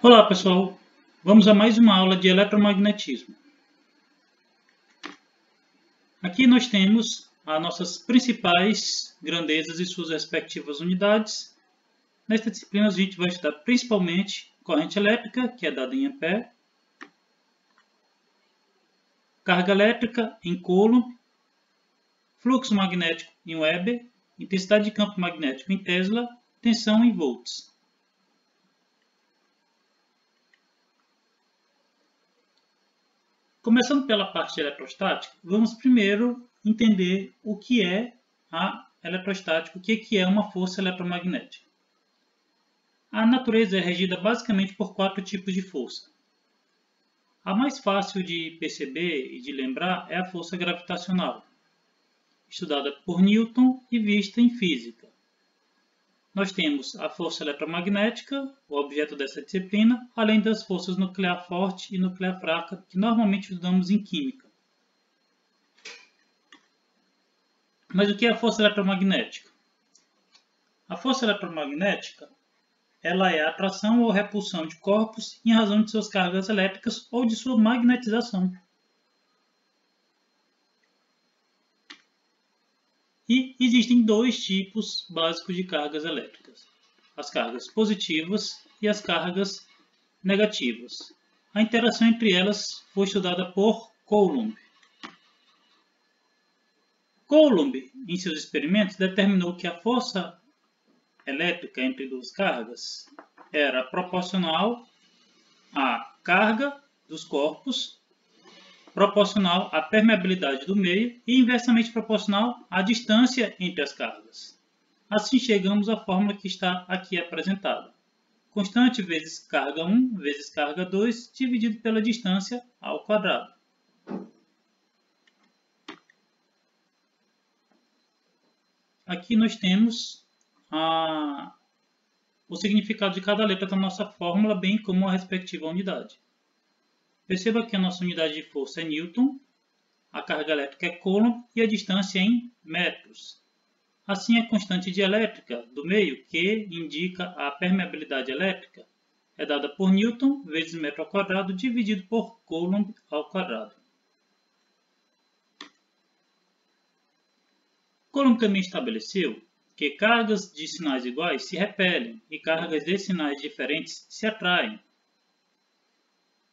Olá pessoal, vamos a mais uma aula de eletromagnetismo. Aqui nós temos as nossas principais grandezas e suas respectivas unidades. Nesta disciplina a gente vai estudar principalmente corrente elétrica, que é dada em ampere, carga elétrica em coulomb, fluxo magnético em Weber, intensidade de campo magnético em Tesla, tensão em volts. Começando pela parte eletrostática, vamos primeiro entender o que é a eletrostática, o que é uma força eletromagnética. A natureza é regida basicamente por 4 tipos de força. A mais fácil de perceber e de lembrar é a força gravitacional, estudada por Newton e vista em física. Nós temos a força eletromagnética, o objeto dessa disciplina, além das forças nuclear forte e nuclear fraca, que normalmente estudamos em química. Mas o que é a força eletromagnética? A força eletromagnética ela é a atração ou repulsão de corpos em razão de suas cargas elétricas ou de sua magnetização. E existem 2 tipos básicos de cargas elétricas: as cargas positivas e as cargas negativas. A interação entre elas foi estudada por Coulomb. Coulomb, em seus experimentos, determinou que a força elétrica entre 2 cargas era proporcional à carga dos corpos, proporcional à permeabilidade do meio e inversamente proporcional à distância entre as cargas. Assim chegamos à fórmula que está aqui apresentada. Constante vezes carga 1 vezes carga 2 dividido pela distância ao quadrado. Aqui nós temos o significado de cada letra da nossa fórmula, bem como a respectiva unidade. Perceba que a nossa unidade de força é Newton, a carga elétrica é Coulomb e a distância é em metros. Assim, a constante dielétrica do meio, que indica a permeabilidade elétrica, é dada por Newton vezes metro ao quadrado dividido por Coulomb ao quadrado. Coulomb também estabeleceu que cargas de sinais iguais se repelem e cargas de sinais diferentes se atraem.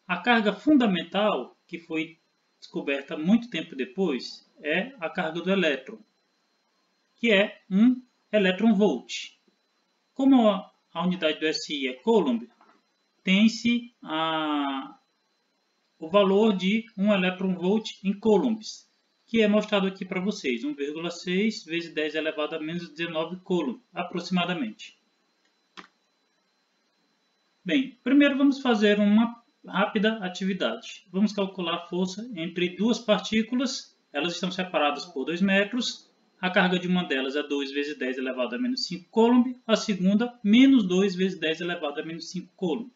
A carga fundamental, que foi descoberta muito tempo depois, é a carga do elétron, que é 1 elétron-volt. Como a unidade do SI é Coulomb, tem-se o valor de 1 elétron-volt em coulombs, que é mostrado aqui para vocês, 1,6 vezes 10 elevado a menos 19 coulomb, aproximadamente. Bem, primeiro vamos fazer uma rápida atividade. Vamos calcular a força entre 2 partículas, elas estão separadas por 2 metros. A carga de uma delas é 2 vezes 10 elevado a menos 5 coulomb, a segunda, menos 2 vezes 10 elevado a menos 5 coulomb.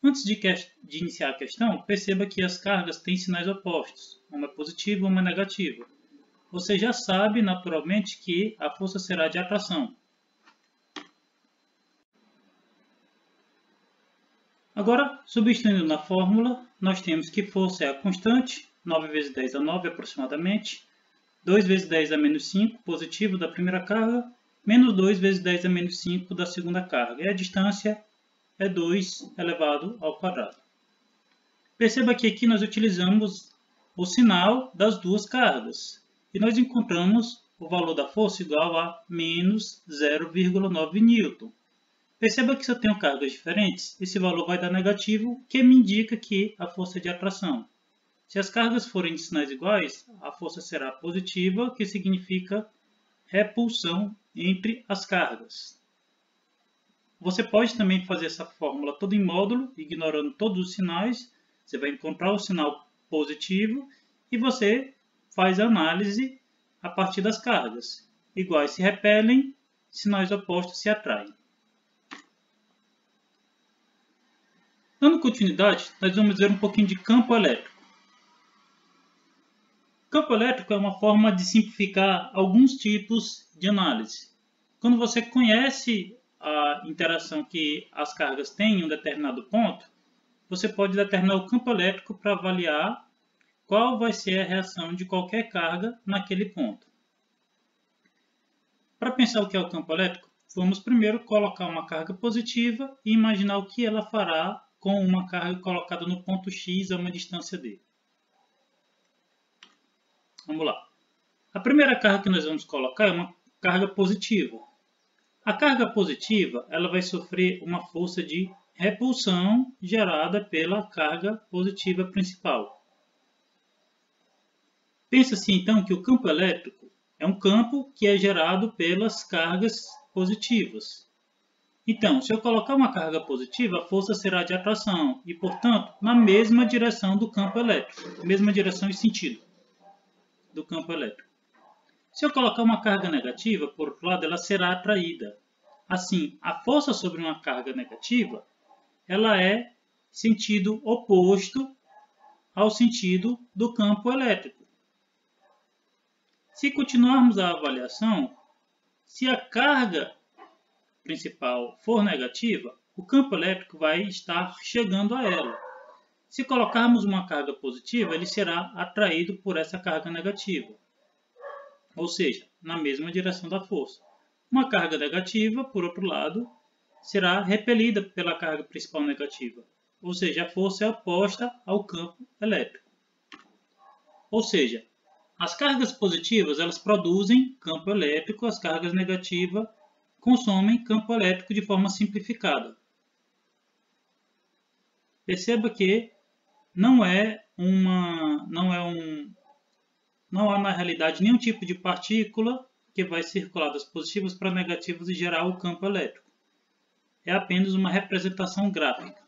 Antes de iniciar a questão, perceba que as cargas têm sinais opostos, uma é positiva e uma é negativa. Você já sabe, naturalmente, que a força será de atração. Agora, substituindo na fórmula, nós temos que força é a constante, 9 vezes 10 a 9 aproximadamente, 2 vezes 10 a menos 5, positivo da primeira carga, menos 2 vezes 10 a menos 5 da segunda carga. E a distância é 2 elevado ao quadrado. Perceba que aqui nós utilizamos o sinal das 2 cargas. E nós encontramos o valor da força igual a menos 0,9 newton. Perceba que se eu tenho cargas diferentes, esse valor vai dar negativo, que me indica que a força é de atração. Se as cargas forem de sinais iguais, a força será positiva, que significa repulsão entre as cargas. Você pode também fazer essa fórmula toda em módulo, ignorando todos os sinais. Você vai encontrar o sinal positivo e você faz a análise a partir das cargas. Iguais se repelem, sinais opostos se atraem. Dando continuidade, nós vamos ver um pouquinho de campo elétrico. Campo elétrico é uma forma de simplificar alguns tipos de análise. Quando você conhece a interação que as cargas têm em um determinado ponto, você pode determinar o campo elétrico para avaliar qual vai ser a reação de qualquer carga naquele ponto. Para pensar o que é o campo elétrico, vamos primeiro colocar uma carga positiva e imaginar o que ela fará com uma carga colocada no ponto X a uma distância d. Vamos lá. A primeira carga que nós vamos colocar é uma carga positiva. A carga positiva ela vai sofrer uma força de repulsão gerada pela carga positiva principal. Pensa-se então que o campo elétrico é um campo que é gerado pelas cargas positivas. Então, se eu colocar uma carga positiva, a força será de atração e, portanto, na mesma direção do campo elétrico, mesma direção e sentido do campo elétrico. Se eu colocar uma carga negativa, por outro lado, ela será atraída. Assim, a força sobre uma carga negativa, ela é sentido oposto ao sentido do campo elétrico. Se continuarmos a avaliação, se a carga principal for negativa, o campo elétrico vai estar chegando a ela. Se colocarmos uma carga positiva, ele será atraído por essa carga negativa, ou seja, na mesma direção da força. Uma carga negativa, por outro lado, será repelida pela carga principal negativa, ou seja, a força é oposta ao campo elétrico. Ou seja, as cargas positivas elas produzem campo elétrico, as cargas negativas consomem campo elétrico de forma simplificada. Perceba que não há na realidade nenhum tipo de partícula que vai circular das positivas para negativas e gerar o campo elétrico. É apenas uma representação gráfica.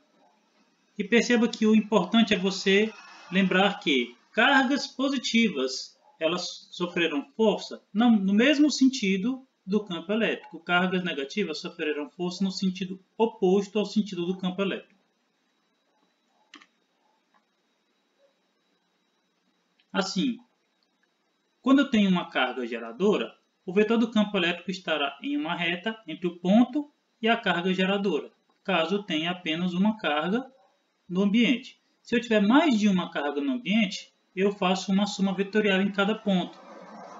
E perceba que o importante é você lembrar que cargas positivas elas sofreram força no mesmo sentido do campo elétrico. Cargas negativas sofreram força no sentido oposto ao sentido do campo elétrico. Assim, quando eu tenho uma carga geradora, o vetor do campo elétrico estará em uma reta entre o ponto e a carga geradora, caso eu tenha apenas uma carga no ambiente. Se eu tiver mais de uma carga no ambiente, eu faço uma soma vetorial em cada ponto,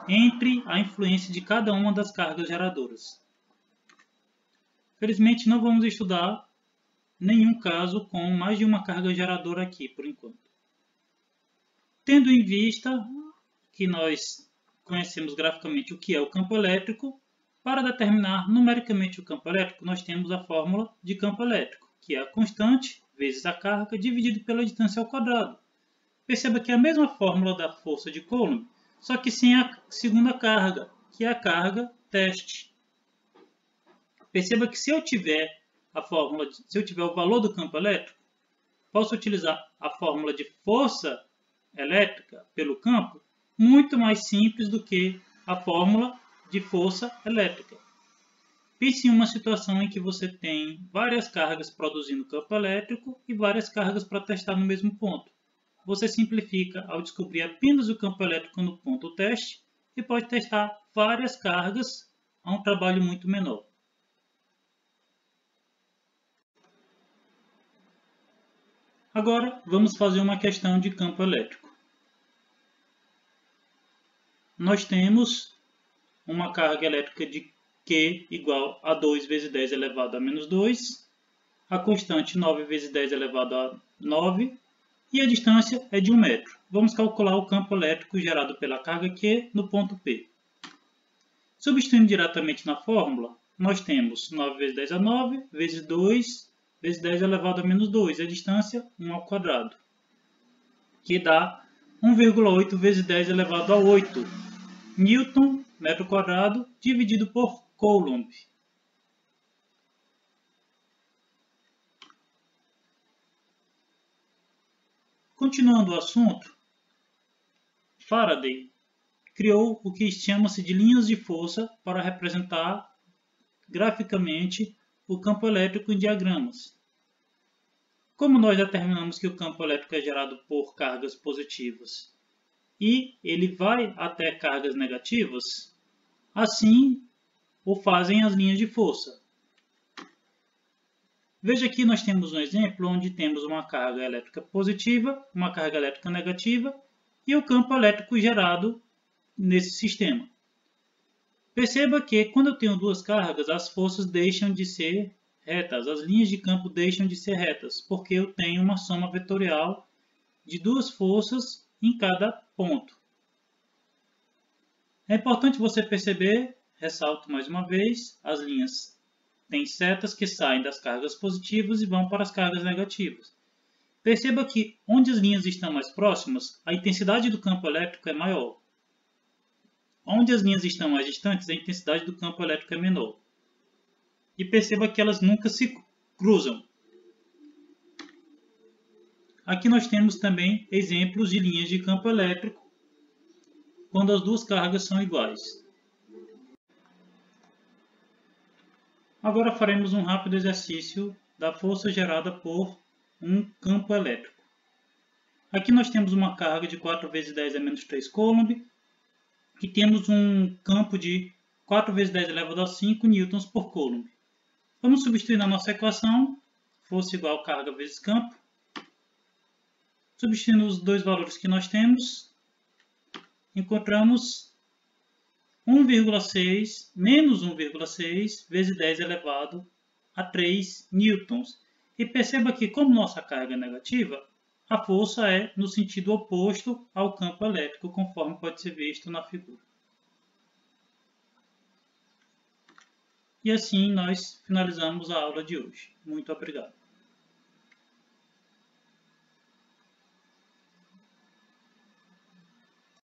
entre a influência de cada uma das cargas geradoras. Felizmente, não vamos estudar nenhum caso com mais de uma carga geradora aqui, por enquanto. Tendo em vista que nós conhecemos graficamente o que é o campo elétrico, para determinar numericamente o campo elétrico, nós temos a fórmula de campo elétrico, que é a constante vezes a carga dividido pela distância ao quadrado. Perceba que é a mesma fórmula da força de Coulomb, só que sem a segunda carga, que é a carga teste. Perceba que se eu tiver o valor do campo elétrico, posso utilizar a fórmula de força elétrica pelo campo muito mais simples do que a fórmula de força elétrica. Pense em uma situação em que você tem várias cargas produzindo campo elétrico e várias cargas para testar no mesmo ponto. Você simplifica ao descobrir apenas o campo elétrico no ponto teste e pode testar várias cargas a um trabalho muito menor. Agora, vamos fazer uma questão de campo elétrico. Nós temos uma carga elétrica de Q igual a 2 vezes 10 elevado a menos 2, a constante 9 vezes 10 elevado a 9 e a distância é de 1 metro. Vamos calcular o campo elétrico gerado pela carga Q no ponto P. Substituindo diretamente na fórmula, nós temos 9 vezes 10 a 9 vezes 2 vezes 10 elevado a menos 2, a distância 1 ao quadrado, que dá 1,8 vezes 10 elevado a 8 Newton metro quadrado dividido por Coulomb. Continuando o assunto, Faraday criou o que chama-se de linhas de força para representar graficamente o campo elétrico em diagramas. Como nós determinamos que o campo elétrico é gerado por cargas positivas e ele vai até cargas negativas, assim o fazem as linhas de força. Veja aqui nós temos um exemplo onde temos uma carga elétrica positiva, uma carga elétrica negativa e o campo elétrico gerado nesse sistema. Perceba que quando eu tenho duas cargas, as forças deixam de ser retas, as linhas de campo deixam de ser retas, porque eu tenho uma soma vetorial de duas forças em cada ponto. É importante você perceber, ressalto mais uma vez, as linhas têm setas que saem das cargas positivas e vão para as cargas negativas. Perceba que onde as linhas estão mais próximas, a intensidade do campo elétrico é maior. Onde as linhas estão mais distantes, a intensidade do campo elétrico é menor. E perceba que elas nunca se cruzam. Aqui nós temos também exemplos de linhas de campo elétrico quando as duas cargas são iguais. Agora faremos um rápido exercício da força gerada por um campo elétrico. Aqui nós temos uma carga de 4 vezes 10 a menos 3 coulomb e temos um campo de 4 vezes 10 elevado a 5 newtons por coulomb. Vamos substituir na nossa equação, força igual a carga vezes campo. Substituindo os dois valores que nós temos, encontramos 1,6 menos 1,6 vezes 10 elevado a 3 newtons. E perceba que, como nossa carga é negativa, a força é no sentido oposto ao campo elétrico, conforme pode ser visto na figura. E assim nós finalizamos a aula de hoje. Muito obrigado.